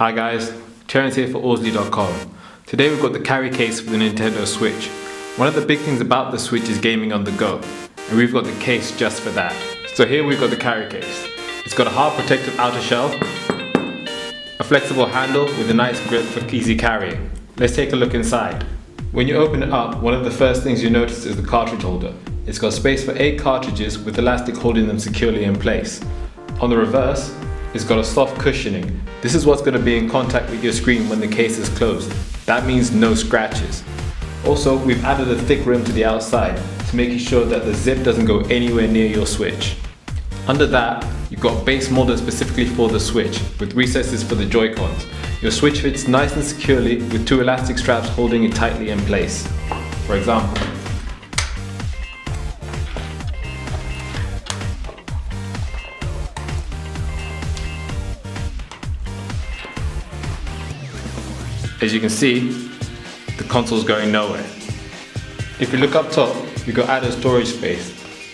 Hi guys, Terence here for ORZLY.com. Today we've got the carry case for the Nintendo Switch. One of the big things about the Switch is gaming on the go, and we've got the case just for that. So here we've got the carry case. It's got a hard protective outer shell, a flexible handle with a nice grip for easy carrying. Let's take a look inside. When you open it up, one of the first things you notice is the cartridge holder. It's got space for 8 cartridges with elastic holding them securely in place. On the reverse, it's got a soft cushioning. This is what's going to be in contact with your screen when the case is closed. That means no scratches. Also, we've added a thick rim to the outside to make sure that the zip doesn't go anywhere near your Switch. Under that, you've got a base molded specifically for the Switch with recesses for the JoyCons. Your Switch fits nice and securely with 2 elastic straps holding it tightly in place. For example, as you can see, the console's going nowhere. If you look up top, you've got added storage space.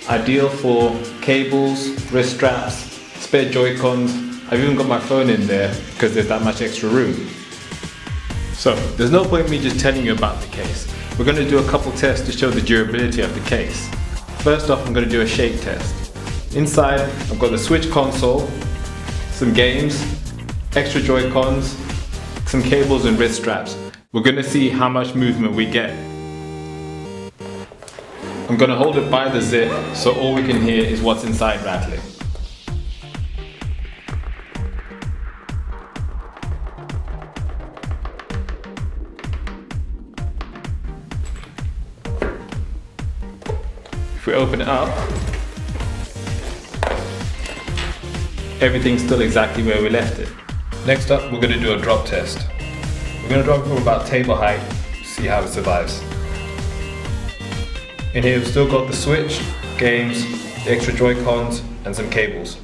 Ideal for cables, wrist straps, spare Joy-Cons. I've even got my phone in there because there's that much extra room. So, there's no point in me just telling you about the case. We're going to do a couple tests to show the durability of the case. First off, I'm going to do a shake test. Inside, I've got the Switch console, some games, extra Joy-Cons, some cables and wrist straps. We're going to see how much movement we get. I'm going to hold it by the zip so all we can hear is what's inside rattling. If we open it up, everything's still exactly where we left it. Next up, we're going to do a drop test. We're going to drop it from about table height to see how it survives. In here we've still got the Switch, games, the extra Joy-Cons and some cables.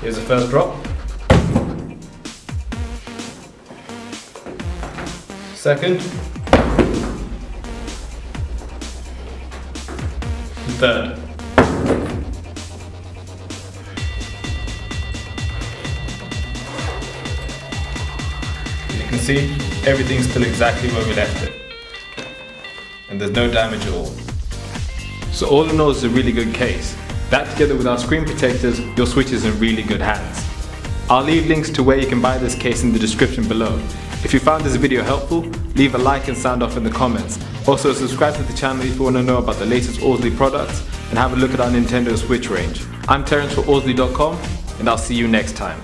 Here's the first drop. Second. And third. You can see everything's still exactly where we left it, and there's no damage at all. So all in all, it's a really good case. That together with our screen protectors, your Switch is in really good hands. I'll leave links to where you can buy this case in the description below. If you found this video helpful, leave a like and sound off in the comments. Also subscribe to the channel if you want to know about the latest ORZLY products and have a look at our Nintendo Switch range. I'm Terence for ORZLY.com and I'll see you next time.